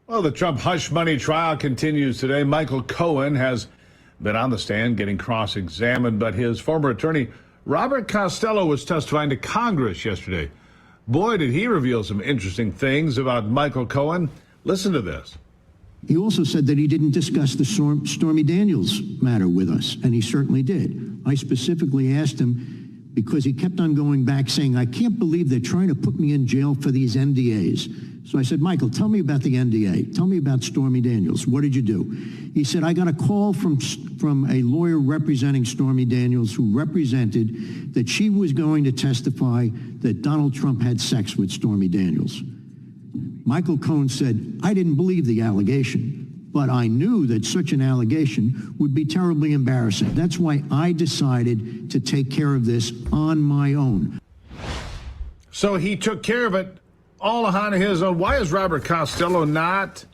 Well, the Trump hush money trial continues today. Michael Cohen has been on the stand getting cross-examined, but his former attorney, Robert Costello, was testifying to Congress yesterday. Boy, did he reveal some interesting things about Michael Cohen. Listen to this. He also said that he didn't discuss the Stormy Daniels matter with us, and he certainly did. I specifically asked him because he kept on going back saying, I can't believe they're trying to put me in jail for these NDAs. So I said, Michael, tell me about the NDA. Tell me about Stormy Daniels. What did you do? He said, I got a call from a lawyer representing Stormy Daniels who represented that she was going to testify that Donald Trump had sex with Stormy Daniels. Michael Cohen said, I didn't believe the allegation, but I knew that such an allegation would be terribly embarrassing. That's why I decided to take care of this on my own. So he took care of it all on his own. Why is Robert Costello not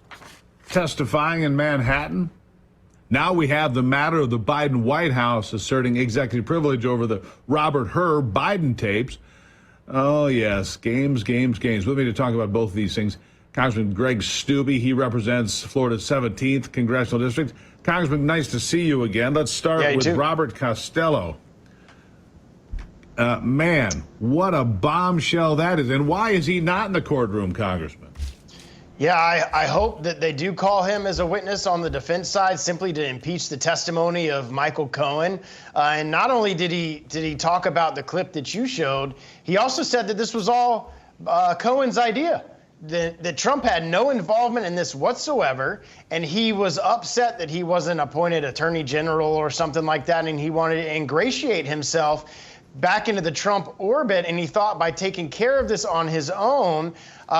testifying in Manhattan? Now we have the matter of the Biden White House asserting executive privilege over the Robert Hur Biden tapes. Oh, yes, games. With me to talk about both of these things, Congressman Greg Steube. He represents Florida's 17th Congressional District. Congressman, nice to see you again. Let's start with Robert Costello. Man, what a bombshell that is. And why is he not in the courtroom, Congressman? Yeah, I hope that they do call him as a witness on the defense side simply to impeach the testimony of Michael Cohen. And not only did he talk about the clip that you showed, he also said that this was all Cohen's idea, that Trump had no involvement in this whatsoever, and he was upset that he wasn't appointed attorney general or something like that, and he wanted to ingratiate himself back into the Trump orbit, and he thought by taking care of this on his own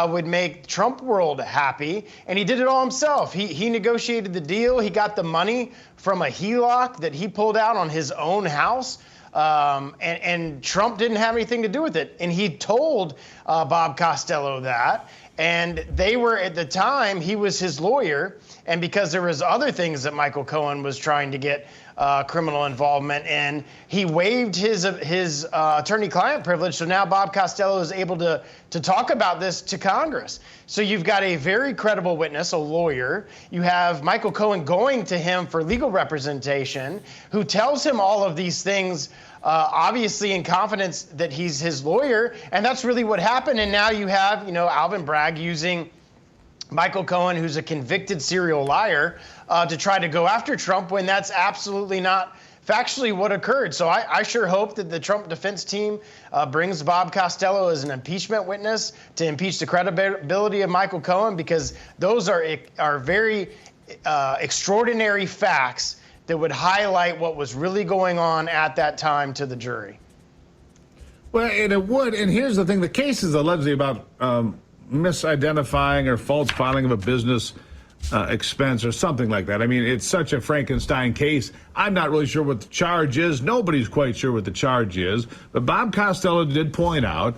would make Trump world happy, and he did it all himself. He negotiated the deal. He got the money from a HELOC that he pulled out on his own house, and Trump didn't have anything to do with it, and he told Bob Costello that, and they were, at the time, he was his lawyer, and because there was other things that Michael Cohen was trying to get criminal involvement, and he waived his attorney-client privilege. So now Bob Costello is able to talk about this to Congress. So you've got a very credible witness, a lawyer. You have Michael Cohen going to him for legal representation, who tells him all of these things, obviously in confidence that he's his lawyer, and that's really what happened. And now you have, Alvin Bragg using Michael Cohen, who's a convicted serial liar, to try to go after Trump when that's absolutely not factually what occurred. So I sure hope that the Trump defense team brings Bob Costello as an impeachment witness to impeach the credibility of Michael Cohen, because those are very extraordinary facts that would highlight what was really going on at that time to the jury. Well, and it would. And here's the thing. The case is allegedly about misidentifying or false filing of a business expense or something like that. I mean, it's such a Frankenstein case. I'm not really sure what the charge is. Nobody's quite sure what the charge is. But Bob Costello did point out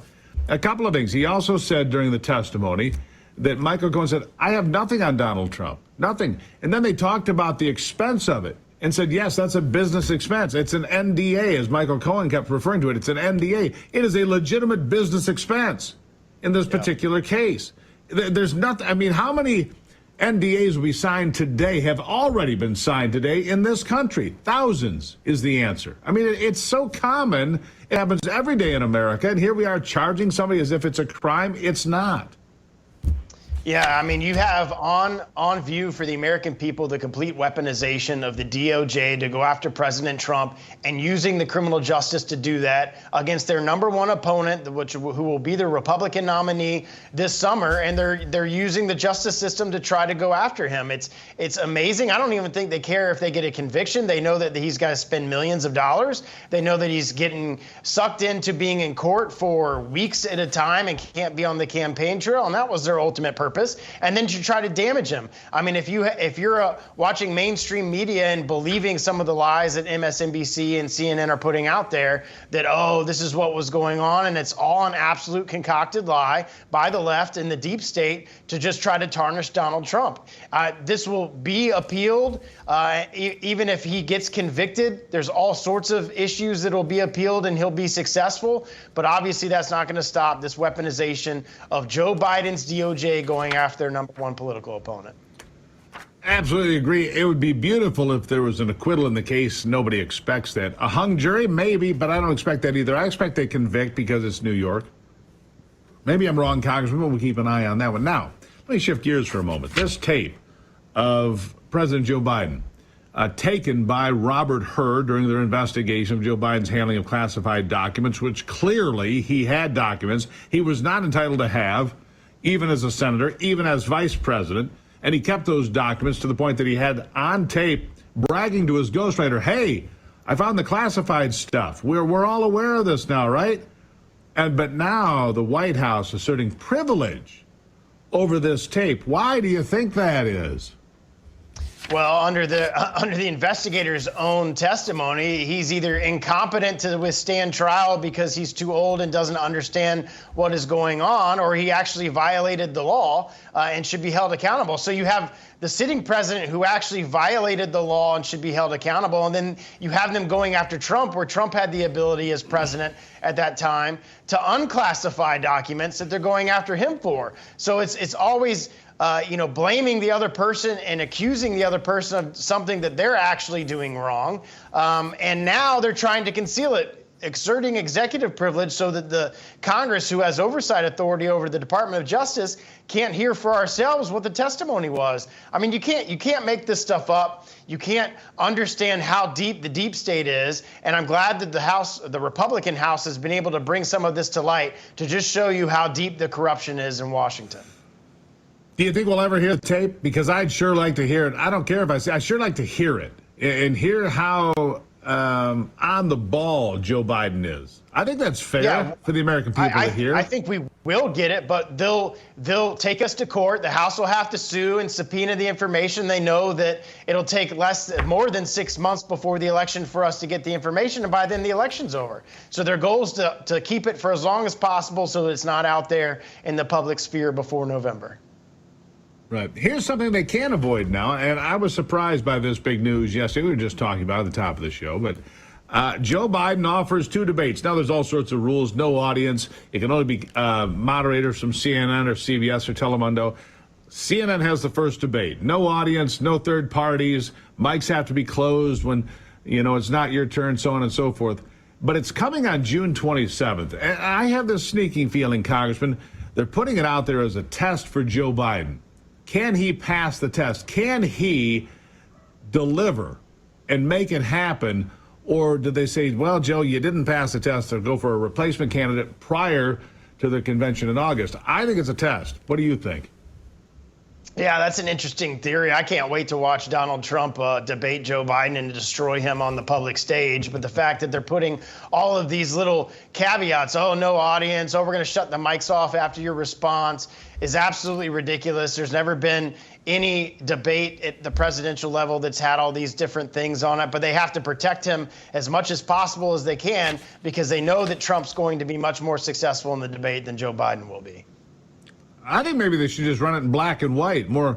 a couple of things. He also said during the testimony that Michael Cohen said, I have nothing on Donald Trump, nothing. And then they talked about the expense of it and said, yes, that's a business expense. It's an NDA, as Michael Cohen kept referring to it. It's an NDA. It is a legitimate business expense in this particular case. There's nothing. I mean, how many NDAs we signed today have already been signed today in this country? Thousands is the answer. I mean, it's so common. It happens every day in America. And here we are charging somebody as if it's a crime. It's not. Yeah, I mean, you have on view for the American people the complete weaponization of the DOJ to go after President Trump, and using the criminal justice to do that against their number one opponent, who will be the Republican nominee this summer, and they're using the justice system to try to go after him. It's amazing. I don't even think they care if they get a conviction. They know that he's got to spend millions of dollars. They know that he's getting sucked into being in court for weeks at a time and can't be on the campaign trail, and that was their ultimate purpose. And then to try to damage him. I mean, if you're watching mainstream media and believing some of the lies that MSNBC and CNN are putting out there, that, oh, this is what was going on, and it's all an absolute concocted lie by the left and the deep state to just try to tarnish Donald Trump. This will be appealed. Even if he gets convicted, there's all sorts of issues that will be appealed and he'll be successful. But obviously that's not going to stop this weaponization of Joe Biden's DOJ going going after their number one political opponent. Absolutely agree. It would be beautiful if there was an acquittal in the case. Nobody expects that. A hung jury, maybe, but I don't expect that either. I expect they convict because it's New York. Maybe I'm wrong, Congressman, but we'll keep an eye on that one. Now, let me shift gears for a moment. This tape of President Joe Biden, taken by Robert Hur during their investigation of Joe Biden's handling of classified documents, which clearly he had documents he was not entitled to have, even as a senator, even as vice president. And he kept those documents to the point that he had on tape bragging to his ghostwriter, hey, I found the classified stuff. We're all aware of this now, right? But now the White House asserting privilege over this tape. Why do you think that is? Well, under the investigator's own testimony, he's either incompetent to withstand trial because he's too old and doesn't understand what is going on, or he actually violated the law and should be held accountable. So you have the sitting president who actually violated the law and should be held accountable, and then you have them going after Trump, where Trump had the ability as president at that time to unclassify documents that they're going after him for. So it's always blaming the other person and accusing the other person of something that they're actually doing wrong. And now they're trying to conceal it, exerting executive privilege so that the Congress, who has oversight authority over the Department of Justice, can't hear for ourselves what the testimony was. I mean, you can't make this stuff up. You can't understand how deep the deep state is. And I'm glad that the Republican House has been able to bring some of this to light to just show you how deep the corruption is in Washington. Do you think we'll ever hear the tape? Because I'd sure like to hear it. I don't care if I sure like to hear it and hear how on the ball Joe Biden is. I think that's fair for the American people to hear. I think we will get it, but they'll take us to court. The House will have to sue and subpoena the information. They know that it'll take more than 6 months before the election for us to get the information, and by then the election's over. So their goal is to keep it for as long as possible so that it's not out there in the public sphere before November. Right. Here's something they can't avoid now, and I was surprised by this big news yesterday. We were just talking about it at the top of the show, but Joe Biden offers 2 debates. Now, there's all sorts of rules. No audience. It can only be moderators from CNN or CBS or Telemundo. CNN has the first debate. No audience, no third parties. Mics have to be closed when, it's not your turn, so on and so forth. But it's coming on June 27th. And I have this sneaking feeling, Congressman, they're putting it out there as a test for Joe Biden. Can he pass the test? Can he deliver and make it happen? Or did they say, well, Joe, you didn't pass the test, so go for a replacement candidate prior to the convention in August? I think it's a test. What do you think? Yeah, that's an interesting theory. I can't wait to watch Donald Trump debate Joe Biden and destroy him on the public stage. But the fact that they're putting all of these little caveats, oh, no audience, oh, we're going to shut the mics off after your response, is absolutely ridiculous. There's never been any debate at the presidential level that's had all these different things on it. But they have to protect him as much as possible as they can because they know that Trump's going to be much more successful in the debate than Joe Biden will be. I think maybe they should just run it in black and white, more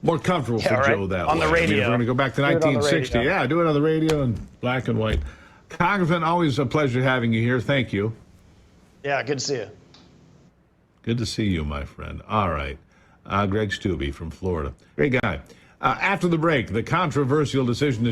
comfortable for Joe that way. On the radio. I mean, if we're going to go back to 1960. Yeah, do it on the radio in black and white. Congressman, always a pleasure having you here. Thank you. Yeah, good to see you. Good to see you, my friend. All right. Greg Stubbe from Florida. Great guy. After the break, the controversial decision to